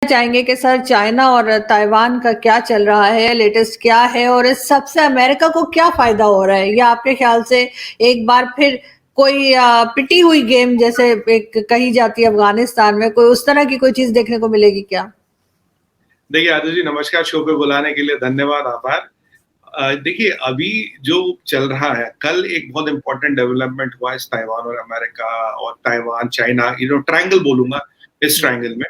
चाहेंगे कि sir China और ताइवान का क्या चल रहा है, लेटेस्ट क्या है और इस सबसे अमेरिका को क्या फायदा हो रहा है, या आपके ख्याल से एक बार फिर कोई पिटी हुई गेम जैसे एक कही जाती है अफगानिस्तान में, कोई उस तरह की कोई चीज देखने को मिलेगी क्या? देखिए आदि जी, नमस्कार। शो पे बुलाने के लिए धन्यवाद, आभार। देखिए अभी जो चल रहा है, कल एक बहुत इंपॉर्टेंट डेवलपमेंट हुआ इस ताइवान और अमेरिका और ताइवान चाइना ट्रायंगल बोलूंगा इस ट्रायंगल में।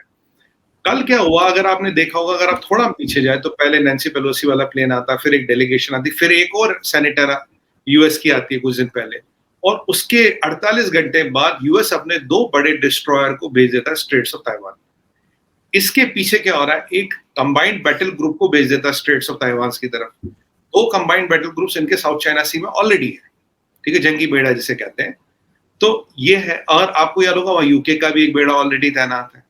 कल क्या हुआ, अगर आपने देखा होगा, अगर आप थोड़ा पीछे जाए तो पहले नैन्सी पेलोसी वाला प्लेन आता, फिर एक डेलीगेशन आती, फिर एक और सेनेटर यूएस की आती है कुछ दिन पहले, और उसके 48 घंटे बाद यूएस अपने 2 बड़े डिस्ट्रॉयर को भेज देता है स्ट्रेट्स ऑफ ताइवान। इसके पीछे क्या हो रहा है, एक कंबाइंड बैटल ग्रुप को भेज देता है स्ट्रेट्स ऑफ ताइवान की तरफ। 2 कंबाइंड बैटल ग्रुप्स इनके साउथ चाइना सी में ऑलरेडी है, ठीक है, जंगी बेड़ा जिसे कहते हैं। तो ये है, और आपको याद होगा वहां यूके का भी एक बेड़ा ऑलरेडी तैनात है।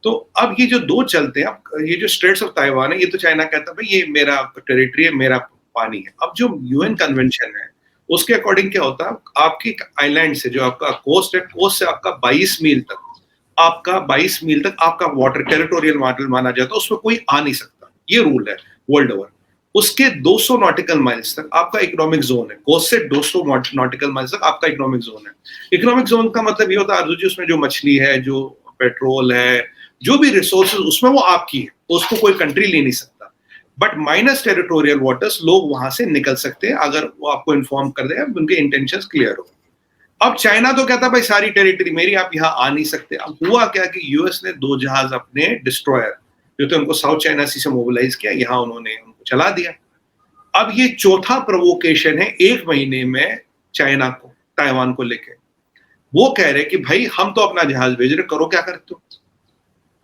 तो अब ये जो 2 चलते हैं, अब ये जो स्ट्रेट्स ऑफ ताइवान है, ये तो चाइना कहता है भाई ये मेरा टेरिटरी है, मेरा पानी है। अब जो यूएन कन्वेंशन है उसके अकॉर्डिंग क्या होता है, आपकी आइलैंड से जो आपका कोस्ट है, कोस्ट से आपका 22 मील तक, आपका वाटर टेरिटोरियल वाटर माना जाता है, उसमें कोई आ नहीं सकता। ये रूल है वर्ल्ड ओवर। उसके 200 नॉटिकल माइल्स तक आपका इकोनॉमिक जोन है, कोस्ट से 200 नॉटिकल माइल्स तक आपका इकोनॉमिक जोन है। इकोनॉमिक जोन का मतलब ये होता है अर्जुन जी, उसमें जो मछली है, जो पेट्रोल है, जो भी रिसोर्सेज उसमें वो आपकी है, तो उसको कोई कंट्री ले नहीं सकता। बट माइनस टेरिटोरियल वाटर्स लोग वहां से निकल सकते हैं अगर वो आपको इन्फॉर्म कर दे, उनके इंटेंशंस क्लियर हो। अब चाइना तो कहता भाई सारी टेरिटरी मेरी, आप यहाँ आ नहीं सकते। अब हुआ क्या कि यूएस ने 2 जहाज अपने डिस्ट्रॉयर जो थे उनको साउथ चाइना सी से मोबिलाइज किया, यहाँ उन्होंने उनको चला दिया। अब ये चौथा प्रोवोकेशन है 1 महीने में चाइना को ताइवान को लेके। वो कह रहे कि भाई हम तो अपना जहाज भेज रहे, करो क्या करते हो।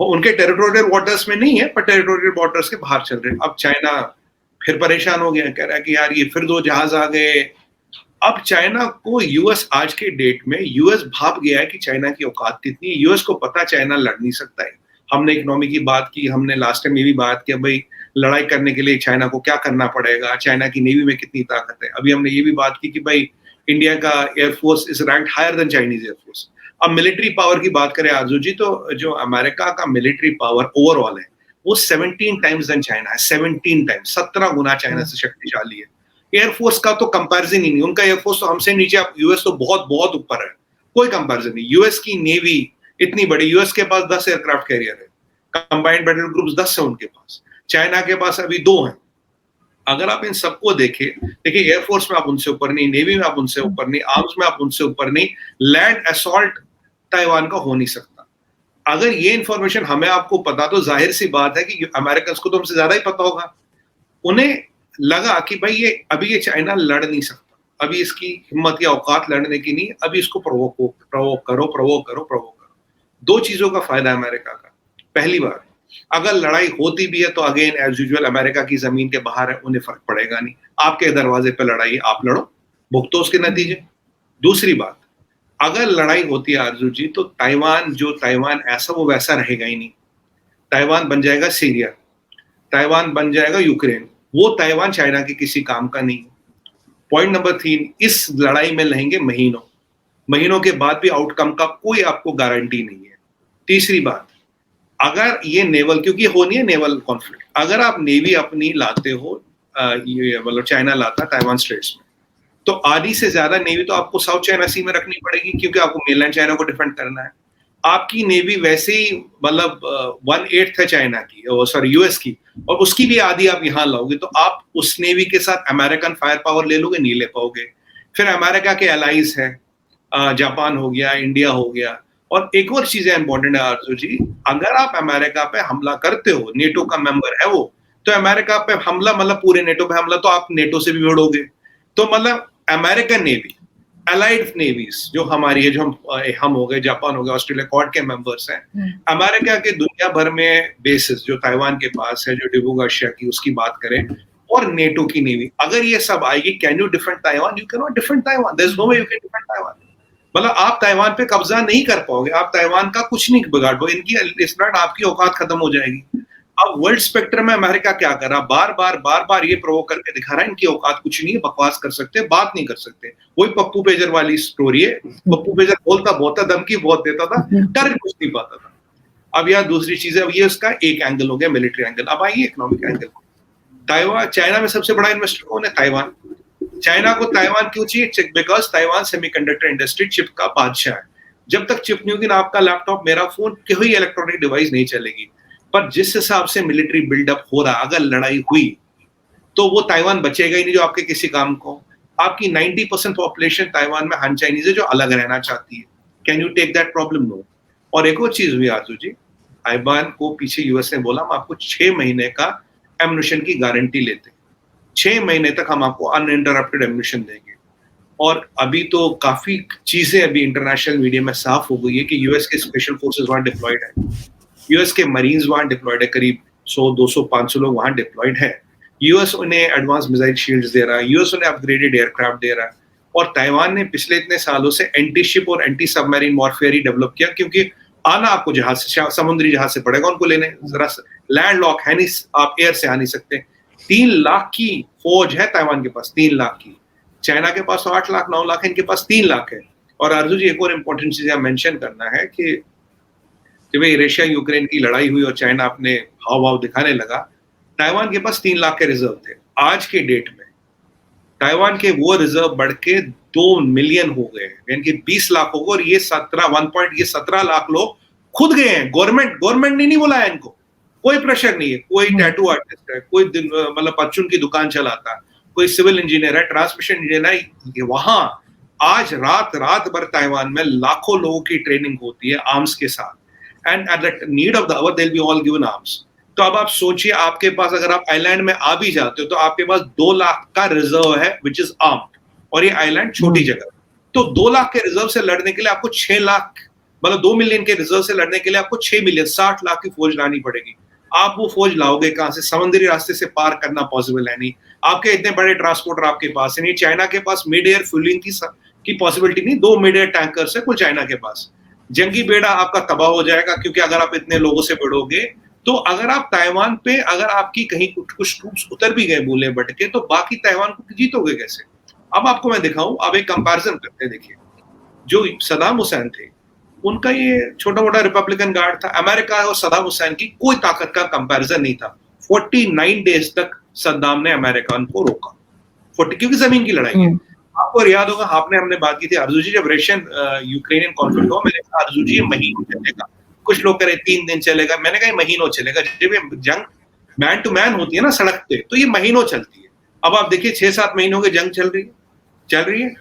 वो उनके टेरिटोरियल वाटर्स में नहीं है, पर टेरिटोरियल वाटर्स के बाहर चल रहे हैं। अब चाइना फिर परेशान हो गया, कह रहा है कि यार ये फिर 2 जहाज आ गए। अब चाइना को यूएस आज के डेट में यूएस भाप गया है कि चाइना की औकात कितनी है। यूएस को पता चाइना लड़ नहीं सकता है। हमने इकोनॉमी की बात की, हमने लास्ट टाइम ये भी बात की भाई लड़ाई करने के लिए चाइना को क्या करना पड़ेगा, चाइना की नेवी में कितनी ताकत है। अभी हमने ये भी बात की कि भाई इंडिया का air force is ranked higher than Chinese air force. अब मिलिट्री पावर की बात करें आरजू जी, तो जो अमेरिका का मिलिट्री पावर ओवरऑल है वो 17 टाइम्स देन चाइना है। 17 टाइम्स, 17 गुना चाइना से शक्तिशाली है। एयरफोर्स का तो कंपैरिजन ही नहीं, उनका एयरफोर्स तो हमसे नीचे, यूएस तो बहुत बहुत ऊपर है, कोई कंपैरिजन नहीं। यूएस की नेवी इतनी बड़ी, यूएस के पास 10 एयरक्राफ्ट कैरियर है, कंबाइंड बैटल ग्रुप्स 10 है उनके पास, चाइना के पास अभी 2 हैं। अगर आप इन सबको देखिए एयरफोर्स में आप उनसे ऊपर नहीं, नेवी में आप उनसे ऊपर नहीं, आर्म्स में आप उनसे ऊपर नहीं, लैंड असॉल्ट ताइवान का हो नहीं सकता। अगर ये इंफॉर्मेशन हमें आपको पता, तो जाहिर सी बात है कि अमेरिकन को तो हमसे ज्यादा ही पता होगा। उन्हें लगा कि भाई ये अभी ये चाइना लड़ नहीं सकता, अभी इसकी हिम्मत या औकात लड़ने की नहीं, अभी इसको प्रवोक करो। 2 चीजों का फायदा है अमेरिका का। पहली बार, अगर लड़ाई होती भी है तो अगेन एज यूजुअल अमेरिका की जमीन के बाहर है, उन्हें फर्क पड़ेगा नहीं। आपके दरवाजे पे लड़ाई, आप लड़ो, भुगतो उसके नतीजे। दूसरी बात, अगर लड़ाई होती है आरजू जी, तो ताइवान ऐसा वो वैसा रहेगा ही नहीं। ताइवान बन जाएगा सीरिया, ताइवान बन जाएगा यूक्रेन। वो ताइवान चाइना के किसी काम का नहीं। पॉइंट नंबर 3, इस लड़ाई में रहेंगे महीनों के बाद भी आउटकम का कोई आपको गारंटी नहीं है। तीसरी बात, अगर ये नेवल, क्योंकि होनी है नेवल कॉन्फ्लिक्ट, अगर आप नेवी अपनी लाते हो, ये मतलब चाइना लाता ताइवान स्ट्रेट्स में, तो आधी से ज्यादा नेवी तो आपको साउथ चाइना सी में रखनी पड़ेगी, क्योंकि आपको मेनलैंड चाइना को डिफेंड करना है। आपकी नेवी वैसे ही मतलब 1/8 है चाइना की, सॉरी यूएस की, और उसकी भी आधी आप यहाँ लाओगे, तो आप उस नेवी के साथ अमेरिकन फायर पावर ले लोगे, नहीं ले पाओगे। फिर अमेरिका के एलाइज है, जापान हो गया, इंडिया हो गया। और एक और चीज इंपॉर्टेंट है आरजू जी, अगर आप अमेरिका पे हमला करते हो, नेटो का मेंबर है वो, तो अमेरिका पे हमला मतलब पूरे नेटो पे हमला, तो आप नेटो से भी भिड़ोगे। तो मतलब अमेरिकन नेवी, अलाइड नेवीज जो हमारी है, जो हम हो गए, जापान हो गया, ऑस्ट्रेलिया, क्वाड के मेंबर्स हैं। अमेरिका के दुनिया भर में बेसिस जो ताइवान के पास है, जो डिबुगाशिया की उसकी बात करें, और नेटो की नेवी, अगर ये सब आएगी, can you defend Taiwan? You can not defend Taiwan, there is no way you can defend Taiwan. मतलब आप ताइवान पे कब्जा नहीं कर पाओगे, आप ताइवान का कुछ नहीं बिगाड़ पाओगे, इनकी इस मिनट आपकी औकात खत्म हो जाएगी। अब वर्ल्ड स्पेक्ट्रम में अमेरिका क्या कर रहा, बार बार ये प्रोवोक करके दिखा रहा है इनकी औकात कुछ नहीं है, बकवास कर सकते, बात नहीं कर सकते। वही पप्पू पेजर वाली स्टोरी है, पप्पू पेजर बोलता बहुत था, धमकी बहुत देता था, कर कुछ नहीं पाता था। अब यहाँ दूसरी चीज है, अब ये उसका एक एंगल हो गया, मिलिट्री एंगल। अब आइए इकोनॉमिक एंगल। ताइवान, चाइना में सबसे बड़ा इन्वेस्टर कौन है? ताइवान। चाइना को ताइवान क्यों चाहिए? Because Taiwan semiconductor industry, chip का बादशाह है। जब तक चिप नहीं होगी ना आपका लैपटॉप, मेरा फोन, कोई इलेक्ट्रॉनिक डिवाइस नहीं चलेगी। पर जिस हिसाब से मिलिट्री बिल्डअप हो रहा, अगर लड़ाई हुई तो वो ताइवान बचेगा ही नहीं जो आपके किसी काम को। आपकी 90% पॉपुलेशन ताइवान में हान चाइनीज है जो अलग रहना चाहती है। Can you take that problem? No. और एक और चीज हुई आजू जी, ताइवान को पीछे यूएस ने बोला हम आपको 6 महीने का एम्युनिशन की गारंटी लेते हैं, 6 महीने तक हम आपको अनइंटरप्टेड एम्युनिशन देंगे। और अभी तो काफी चीजें अभी इंटरनेशनल मीडिया में साफ हो गई है कि यूएस के स्पेशल फोर्सेस वहां डिप्लॉयड है, यूएस के मरीन्स वहां डिप्लॉयड है, करीब 100, 200, 500 लोग वहां डिप्लॉयड है। यूएस उन्हें एडवांस मिसाइल शील्ड्स दे रहा है, यूएस उन्हें अपग्रेडेड एयरक्राफ्ट दे रहा है। और ताइवान ने पिछले इतने सालों से एंटी शिप और एंटी सबमरीन वॉरफेयर ही डेवलप किया, क्योंकि आना आपको जहाज से, समुद्री जहाज से पड़ेगा उनको लेने, जरा लैंड लॉक है नहीं, आप एयर से आ नहीं सकते। 3 लाख की फौज है ताइवान के पास, 3 लाख की। चाइना के पास 8 लाख 9 लाख है, इनके पास 3 लाख है। और अर्जुन जी एक और इम्पोर्टेंट चीज यहाँ मेंशन करना है कि जब रशिया यूक्रेन की लड़ाई हुई और चाइना अपने हाव भाव दिखाने लगा, ताइवान के पास 3 लाख के रिजर्व थे। आज के डेट में ताइवान के वो रिजर्व बढ़ के 2 मिलियन हो गए, यानी कि 20 लाख हो गए। और ये 17 लाख लोग खुद गए हैं, गवर्नमेंट ने नहीं बुलाया इनको, कोई प्रेशर नहीं है। कोई टैटू आर्टिस्ट है, कोई मतलब परचून की दुकान चलाता है, कोई सिविल इंजीनियर है, ट्रांसमिशन इंजीनियर है। वहां आज रात भर ताइवान में लाखों लोगों की ट्रेनिंग होती है आर्म्स के साथ, and at the need of the hour they will be all given arms. तो अब आप सोचिए, आपके पास अगर आप आइलैंड में आ भी जाते हो तो आपके पास 2 लाख का रिजर्व है विच इज आर्म्ड, और ये आइलैंड छोटी जगह। तो 2 लाख के रिजर्व से लड़ने के लिए आपको 6 लाख, मतलब 2 मिलियन के रिजर्व से लड़ने के लिए आपको 6 मिलियन, 60 लाख की फौज लानी पड़ेगी। आप वो फौज लाओगे कहां से? समुद्री रास्ते से पार करना पॉसिबल है नहीं। आपके इतने बड़े ट्रांसपोर्टर आपके पास है नहीं। चाइना के पास मिड एयर फ्यूलिंग की पॉसिबिलिटी नहीं, 2 मिड एयर टैंकर है कुल चाइना के पास। जंगी बेड़ा आपका तबाह हो जाएगा, क्योंकि अगर आप इतने लोगों से बढ़ोगे तो अगर आप ताइवान पे, अगर आपकी कहीं कुछ ट्रूप्स उतर भी गए बोले भटके, तो बाकी ताइवान को जीतोगे कैसे? अब आपको मैं दिखाऊं, अब एक कंपैरिजन करते हैं। देखिए, जो सदाम हुसैन थे, उनका ये छोटा मोटा रिपब्लिकन गार्ड था। अमेरिका और सदाम हुसैन की कोई ताकत का कंपैरिजन नहीं था। 49 डेज तक सद्दाम ने अमेरिका को रोका, क्योंकि जमीन की लड़ाई है। आपको याद होगा, हमने बात की थी अर्जुन जी, जब रशियन यूक्रेनियन कॉन्फ्लिक्ट हुआ, मैंने कहा अर्जुन जी ये महीनों चलेगा। कुछ लोग कह रहे 3 दिन चलेगा, मैंने कहा महीनों चलेगा। जब ये जंग मैन टू मैन होती है ना सड़क पे, तो ये महीनों चलती है। अब आप देखिए 6-7 महीनों की जंग चल रही है,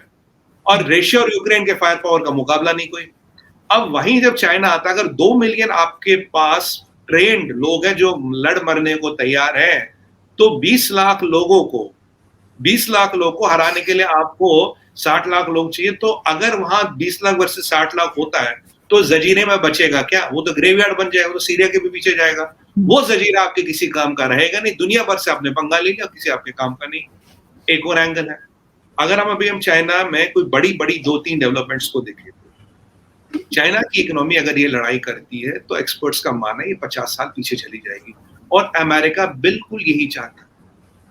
और रशिया और यूक्रेन के फायर पावर का मुकाबला नहीं कोई। अब वहीं जब चाइना आता, अगर 2 मिलियन आपके पास ट्रेंड लोग हैं जो लड़ मरने को तैयार है, तो 20 लाख लोगों को हराने के लिए आपको 60 लाख लोग चाहिए। तो अगर वहां 20 लाख वर्सेस 60 लाख होता है, तो जजीरे में बचेगा क्या? वो तो ग्रेवयार्ड बन जाएगा, वो तो सीरिया के भी पीछे जाएगा। वो जजीरा आपके किसी काम का रहेगा नहीं। दुनिया भर से आपने पंगा ले लिया, किसी आपके काम का नहीं। एक और एंगल है, अगर हम चाइना में कोई बड़ी 2-3 डेवलपमेंट्स को देखें, चाइना की इकोनॉमी अगर ये लड़ाई करती है तो एक्सपर्ट्स का मानना है ये 50 साल पीछे चली जाएगी। और अमेरिका बिल्कुल यही चाहता है,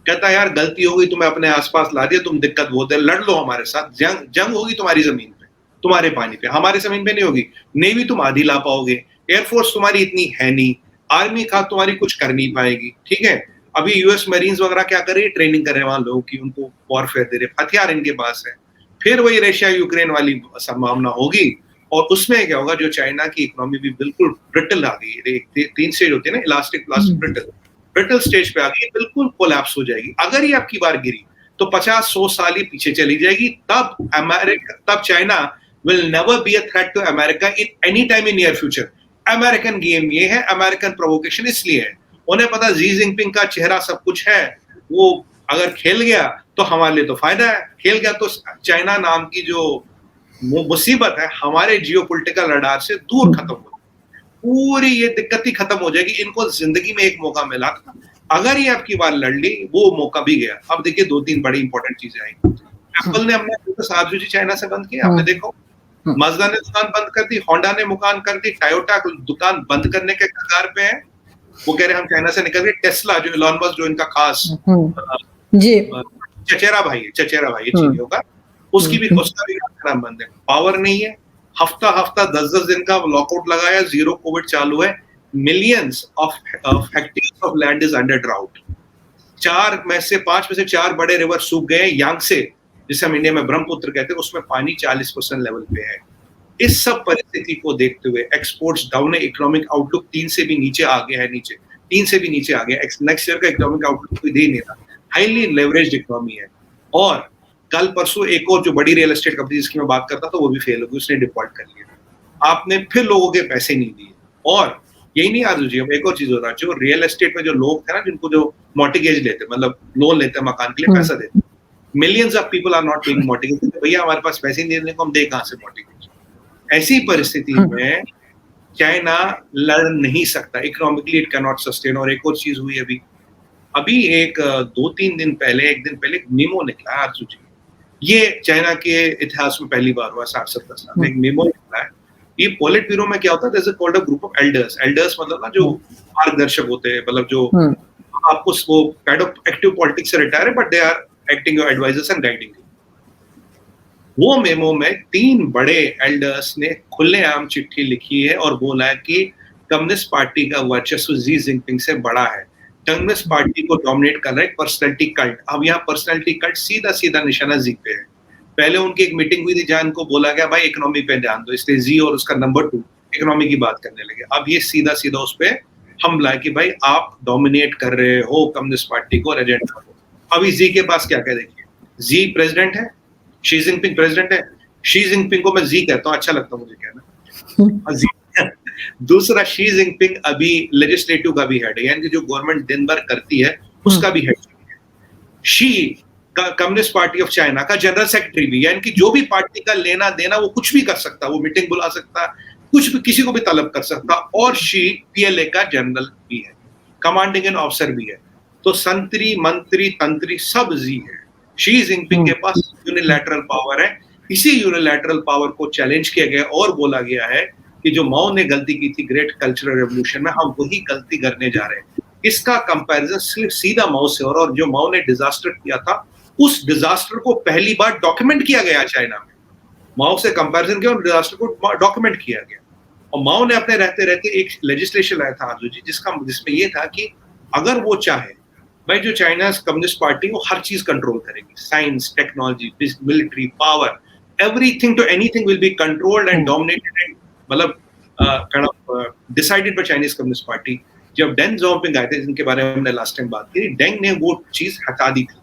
कहता यार गलती हो गई, तुम्हें अपने आसपास ला दिया, तुम दिक्कत बहुत है, लड़ लो हमारे साथ। जंग होगी तुम्हारी जमीन पे, तुम्हारे पानी पे, हमारी जमीन पे नहीं होगी। नेवी तुम आधी ला पाओगे, एयरफोर्स तुम्हारी इतनी है नहीं, आर्मी का तुम्हारी कुछ कर नहीं पाएगी, ठीक है। अभी यूएस मरीन्स वगैरह क्या कर रही है? ट्रेनिंग कर रहे हैं वहां लोगों की, उनको वॉरफेयर दे रहे, हथियार इनके पास है। फिर वही रशिया यूक्रेन वाली संभावना होगी, और उसमें क्या होगा, जो चाइना की इकोनॉमी भी बिल्कुल ब्रिटल आ गई है। 3 स्टेज होती है ना, इलास्टिक, प्लास्टिक, ब्रिटल स्टेज पे आ गई, बिल्कुल कोलैप्स हो जाएगी। अगर ये आपकी बार गिरी तो 50-100 साल ही पीछे चली जाएगी। तब China will never be a threat to America in any time in near future. American game ये है, अमेरिकन प्रोवोकेशन इसलिए है, उन्हें पता जी जिनपिंग का चेहरा सब कुछ है, वो अगर खेल गया तो हमारे लिए तो फायदा है, खेल गया तो चाइना नाम की जो मुसीबत है हमारे जियोपॉलिटिकल रडार से दूर खत्म हो, पूरी ये दिक्कत ही खत्म हो जाएगी। इनको जिंदगी में एक मौका मिला था, अगर ये आपकी बार लड़ ली, वो मौका भी गया। अब देखिए 2-3 बड़ी इंपॉर्टेंट चीजें आई। एप्पल ने अपने साथ चाइना से बंद किया, आपने देखो, मजदा ने दुकान बंद कर दी, होंडा ने मुकान कर दी, टोयोटा दुकान बंद करने के कगार पे है। वो कह रहे हम चाइना से निकल गए। टेस्ला जो इलॉन मस्क, जो इनका खास चचेरा भाई है चीनियों का, उसका भी बंद है। पावर नहीं है, हफ्ता 10-10 दिन का लॉकआउट लगाया, जीरो कोविड चालू है, millions of hectares of land is under drought. 5 में से 4 बड़े रिवर सूख गए। यांगसे, जिसे हम इंडिया में ब्रह्मपुत्र कहते हैं, उसमें पानी 40% लेवल पे है। इस सब परिस्थिति को देखते हुए एक्सपोर्ट्स डाउन है, इकोनॉमिक आउटलुक 3 से भी नीचे आ गया है, 3 से भी नीचे आ गया। नेक्स्ट ईयर का इकोनॉमिक आउटलुक कोई दे नहीं रहा। हाईली लेवरेज्ड इकोनॉमी है। और कल परसों एक और जो बड़ी रियल एस्टेट कंपनी जिसकी मैं बात करता था, वो भी फेल हो गई, उसने डिफॉल्ट कर लिया। आपने फिर लोगों के पैसे नहीं दिए। और यही नहीं आरजू जी, अब एक और चीज हो रहा है, जो रियल एस्टेट में जो लोग थे ना, जिनको जो मॉर्टगेज लेते, मतलब लोन लेते मकान के लिए, पैसा देते, millions of people are not paying mortgage. भैया हमारे पास पैसे नहीं देने को, हम दे कहां से मॉर्टगेज? ऐसी परिस्थिति में चाइना लड़ नहीं सकता, economically it can not sustain. और एक और चीज हुई अभी एक 2-3 दिन पहले, एक दिन पहले एक मेमो निकला है आरजू जी। ये चाइना के इतिहास में पहली बार हुआ 60-70 साल में एक मेमो निकला है। ये पॉलिट ब्यूरो में क्या होता है, जैसे called a group of elders. Elders मतलब ना जो मार्गदर्शक होते हैं, मतलब जो आपको वो काइंड ऑफ एक्टिव पॉलिटिक्स से रिटायर है, but they are acting your advisers and guiding you. वो मेमो में 3 बड़े एल्डर्स ने खुलेआम चिट्ठी लिखी है और बोला है कि कम्युनिस्ट पार्टी का वर्चस्व जी जिनपिंग से बड़ा है। कम्युनिस्ट पार्टी को डोमिनेट कर रहा है पर्सनैलिटी कल्ट। अब यहाँ पर्सनैलिटी कल्ट सीधा निशाना जी पे है। पहले उनकी एक मीटिंग हुई थी जहां इनको बोला गया भाई इकोनॉमी पे ध्यान दो, इसलिए जी और उसका नंबर 2 इकोनॉमी की बात करने लगे। अब ये सीधा उस पे हमला है कि भाई आप डोमिनेट कर रहे हो कम्युनिस्ट पार्टी को और एजेंडा को। अभी जी के पास क्या देखिए, जी प्रेसिडेंट है, शी जिनपिंग प्रेसिडेंट है। शी जिनपिंग को मैं जी कहता हूँ, अच्छा लगता है मुझे कहना। दूसरा, शी जिनपिंग अभी लेजिस्लेटिव का भी हेड है, यानी कि जो गवर्नमेंट दिन भर करती है उसका भी हेड है। She communist party of China का जनरल सेक्रेटरी भी, यानी कि जो भी पार्टी का लेना देना वो कुछ भी कर सकता, वो मीटिंग बुला सकता, कुछ भी किसी को भी तलब कर सकता। और शी पीएलए का जनरल भी है, कमांडिंग एन ऑफिसर भी है। तो संतरी मंत्री तंत्री सब जी है। शी जिनपिंग के पास यूनिलैटरल पावर है। इसी यूनिलैटरल पावर को चैलेंज किया गया और बोला गया है कि जो माओ ने गलती की थी ग्रेट कल्चरल रेवोल्यूशन में, हम वही गलती करने जा रहे हैं। इसका कंपैरिजन सिर्फ सीधा माओ से और जो माओ ने डिजास्टर किया था, उस डिजास्टर को पहली बार डॉक्यूमेंट किया गया चाइना में। माओ से कंपैरिजन किया और डिजास्टर को डॉक्यूमेंट किया गया। और माओ ने अपने रहते रहते एक लेजिस्लेशन लाया था आजू जी, जिसमें ये था कि अगर वो चाहे, भाई जो चाइना कम्युनिस्ट पार्टी वो हर चीज कंट्रोल करेगी, science, technology, military power, everything to anything will be controlled and dominated and मतलब kind of decided by Chinese communist party. जब डेंग ज़ाओपिंग आए थे, जिनके बारे में हमने लास्ट टाइम बात की, डेंग ने वो चीज हटा दी थी।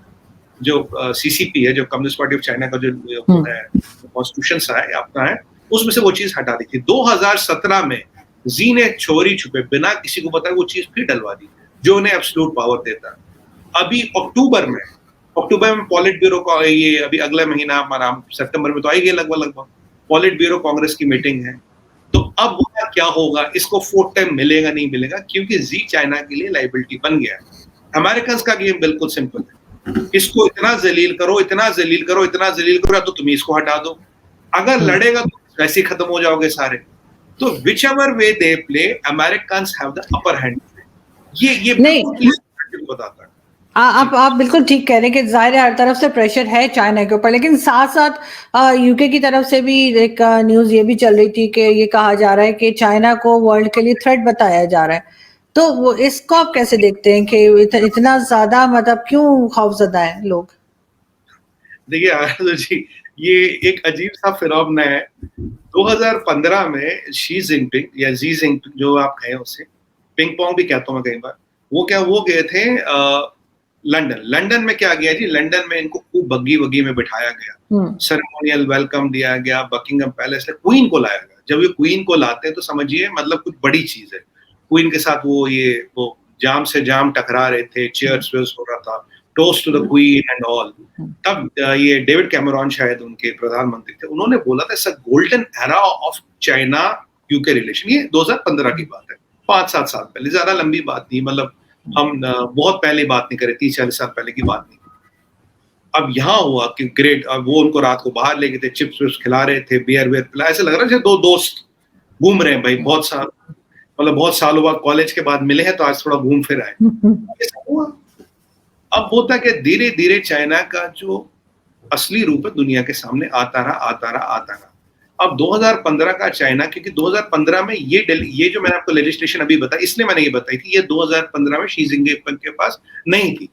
जो सीसीपी है, जो कम्युनिस्ट पार्टी ऑफ चाइना का जो कॉन्स्टिट्यूशन सा है अपना है, उसमें से वो चीज हटा दी थी। 2017 में जी ने चोरी छुपे बिना किसी को बताए वो चीज फिर डलवा दी, जो उन्हें एब्सोल्यूट पावर देता है। अभी अक्टूबर में पॉलिट ब्यूरो का, ये अभी अगला महीना हमारा सितंबर में तो आएगी लगभग पॉलिट ब्यूरो कांग्रेस की मीटिंग है। तो अब होगा क्या होगा, इसको 4th टाइम मिलेगा नहीं मिलेगा, क्योंकि जी चाइना के लिए लाइबिलिटी बन गया है। अमेरिकन का गेम बिल्कुल सिंपल है, इसको इतना जलील करो, या तो तुम इसको हटा दो। अगर लड़ेगा तो वैसे ही खत्म हो जाओगे सारे। तो which ever way they play, Americans have the upper hand. ये बताता है। आप बिल्कुल ठीक कह रहे हैं कि जाहिर है हर तरफ से प्रेशर है चाइना के ऊपर, लेकिन साथ साथ यूके की तरफ से भी एक न्यूज ये भी चल रही थी कि ये कहा जा रहा है कि चाइना को वर्ल्ड के लिए थ्रेट बताया जा रहा है। तो वो इसको आप कैसे देखते हैं कि इतना ज्यादा, मतलब क्यों खौफजदा है लोग? देखिए आनंद जी, ये एक अजीब सा फिनोमेना है। 2015 में शी जिनपिंग या जी जिनपिंग जो आप कहें उसे, पिंग पोंग भी कहता हूँ मैं कई बार, वो गए थे लंदन में। क्या गया जी, लंदन में इनको खूब बग्गी में बिठाया गया, सेरेमोनियल वेलकम दिया गया, बकिंगम पैलेस में क्वीन को लाया गया। जब ये क्वीन को लाते हैं तो समझिए मतलब कुछ बड़ी चीज है। क्वीन के साथ वो जाम से जाम टकरा रहे थे, चीयर्स हो रहा था, toast to the Queen and all. तब ये डेविड कैमरॉन शायद उनके प्रधानमंत्री थे, उन्होंने बोला था it's a golden era of China UK relation. ये 2015 की बात है, 5-7 साल पहले, ज्यादा लंबी बात नहीं, मतलब हम बहुत पहले बात नहीं करे, 30-40 साल पहले की बात नहीं। अब यहाँ हुआ कि ग्रेट, वो उनको रात को बाहर ले गए थे, चिप्स विप्स खिला रहे थे, बियर पिला, ऐसे लग रहा है जैसे 2 दोस्त घूम रहे हैं भाई, बहुत सालों बाद कॉलेज के बाद मिले हैं तो आज थोड़ा घूम फिर आए। अब होता कि धीरे धीरे चाइना का जो असली रूप है दुनिया के सामने आता रहा। अब 2015 का चाइना, क्योंकि 2015 में ये जो मैंने आपको लेजिस्लेशन अभी बताई, इसलिए मैंने ये बताई थी, ये 2015 में शी जिनपिंग के पास नहीं थी,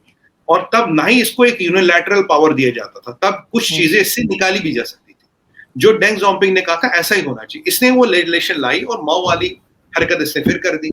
और तब ना ही इसको एक यूनिलैटरल पावर दिया जाता था, तब कुछ चीजें इससे निकाली भी जा सकती थी, जो डेंग ज़ाओपिंग ने कहा था ऐसा ही होना चाहिए, इसने वो लेजिस्लेशन लाई और माओ वाली हरकत इसने फिर कर दी।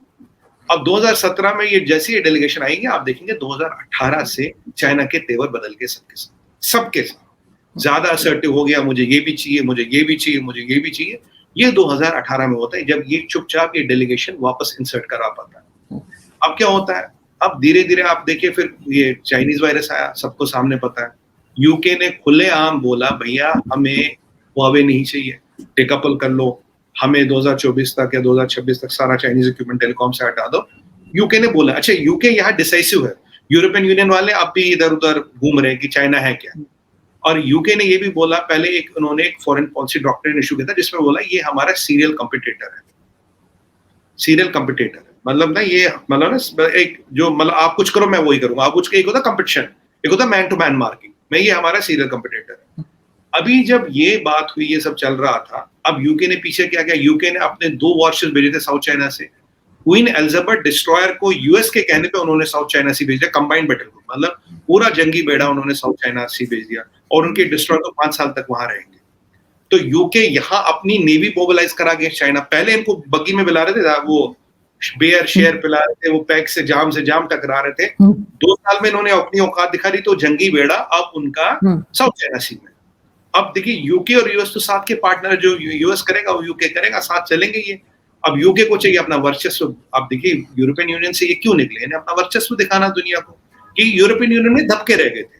अब 2017 में ये जैसे ये डेलीगेशन आएंगे, आप देखेंगे 2018 से चाइना के तेवर बदल के सबके साथ ज्यादा असर्टिव हो गया, मुझे ये भी चाहिए, मुझे ये भी चाहिए, मुझे ये भी चाहिए। ये 2018 में होता है, जब ये चुपचाप ये डेलीगेशन वापस इंसर्ट करा पाता है। अब क्या होता है, अब धीरे धीरे आप देखिए, फिर ये चाइनीज वायरस आया, सबको सामने पता है, यूके ने खुलेआम बोला भैया हमें हुआवे नहीं चाहिए, टेकअपल कर लो, हमें 2024 तक या 2026 तक सारा चाइनीज इक्विपमेंट टेलीकॉम से हटा दो। यूके ने बोला। अच्छा, यूके यहाँ डिसाइसिव है, यूरोपियन यूनियन वाले अब भी इधर उधर घूम रहे हैं कि चाइना है क्या, और यूके ने ये भी बोला, पहले उन्होंने एक फॉरेन पॉलिसी डॉक्ट्रिन इशू किया था जिसमें बोला ये हमारा सीरियल कॉम्पिटिटर है, सीरियल कॉम्पिटिटर है, मतलब ना ये मतलब ना एक जो मतलब आप कुछ करो मैं वही करूंगा, आप कुछ, एक होता कंपटीशन, एक होता मैन टू मैन मार्किंग, मैं ये हमारा सीरियल कॉम्पिटिटर है। अभी जब ये बात हुई, ये सब चल रहा था, अब यूके ने पीछे क्या किया, यूके ने अपने 2 वॉरशिप्स भेजे थे साउथ चाइना से, क्वीन एलिजाबेथ डिस्ट्रॉयर को यूएस के कहने पे उन्होंने साउथ चाइना सी भेज दिया, कंबाइंड बैटल ग्रुप, मतलब पूरा जंगी बेड़ा उन्होंने साउथ चाइना सी भेज दिया, और उनके डिस्ट्रॉयर तो 5 साल तक वहां रहेंगे। तो यूके यहाँ अपनी नेवी मोबिलाइज करा गया चाइना, पहले इनको बग्गी में बिला रहे थे, वो बेयर शेयर पिला रहे थे, वो पैक से जाम टकरा रहे थे, 2 साल में इन्होंने अपनी औकात दिखा दी, तो जंगी बेड़ा अब उनका साउथ चाइना सी में। अब देखिए यूके और यूएस तो साथ के पार्टनर, जो यूएस करेगा वो यूके करेगा, साथ चलेंगे ये। अब यूके को चाहिए अपना वर्चस्व, अब देखिए यूरोपियन यूनियन से ये क्यों निकले, इन्हें अपना वर्चस्व दिखाना दुनिया को, कि यूरोपियन यूनियन में दबके रह गए थे।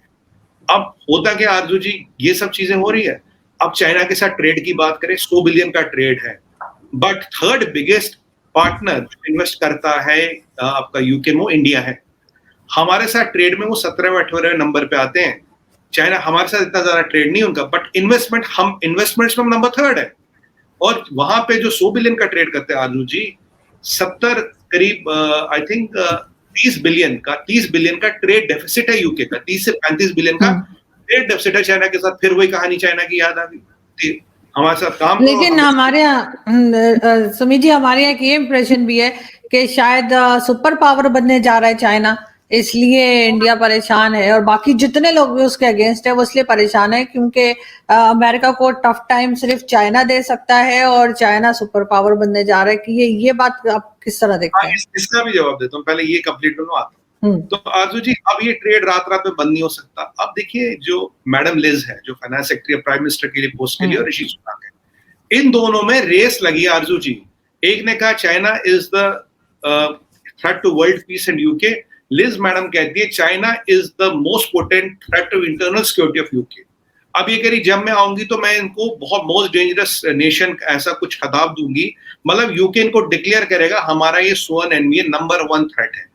अब होता क्या आरजू जी, ये सब चीजें हो रही है। अब चाइना के साथ ट्रेड की बात करें, 100 बिलियन का ट्रेड है, but 3rd biggest partner invest करता है आपका यूके में इंडिया है। हमारे साथ ट्रेड में वो 17वें 18वें नंबर पे आते हैं। चाइना हमारे साथ इतना ज्यादा ट्रेड नहीं उनका, बट इन्वेस्टमेंट्स में नंबर 3rd है, और वहां पे जो 100 बिलियन का ट्रेड करते हैं आलू जी, 70 करीब आई थिंक 30 बिलियन का ट्रेड डेफिसिट है यूके का, 30 से 35 बिलियन का ट्रेड डेफिसिट है चाइना के साथ। फिर वही कहानी चाइना की याद आ गई, हमारे साथ काम। लेकिन हमारे यहाँ सुमित जी, हमारे यहाँ ये इम्प्रेशन भी है कि शायद सुपर पावर बनने जा रहा है चाइना, इसलिए इंडिया परेशान है, और बाकी जितने लोग भी उसके अगेंस्ट है वो इसलिए परेशान है क्योंकि अमेरिका को टफ टाइम सिर्फ चाइना दे सकता है, और चाइना सुपर पावर बनने जा रहा है। कि ये बात आप किस तरह देखते हैं? इसका भी जवाब देता हूँ, पहले ये कंप्लीट करो आता हूँ। तो आरजू जी, अब ये ट्रेड रात में बंद नहीं हो सकता। अब देखिए, जो मैडम लिज है, जो फाइनेंस सेक्रेटरी प्राइम मिनिस्टर के लिए पोस्ट के लिए, और ऋषि सुनाक है, इन दोनों में रेस लगी आरजू जी। एक ने कहा China is the threat to world peace and UK, Liz madam कहती है China is the most potent threat to internal security of UK. अब ये कह रही जब मैं आऊंगी तो मैं इनको बहुत मोस्ट डेंजरस नेशन ऐसा कुछ खिताब दूंगी, मतलब यूके इनको डिक्लेयर करेगा हमारा ये स्वर्ण एनवी नंबर 1 थ्रेट है।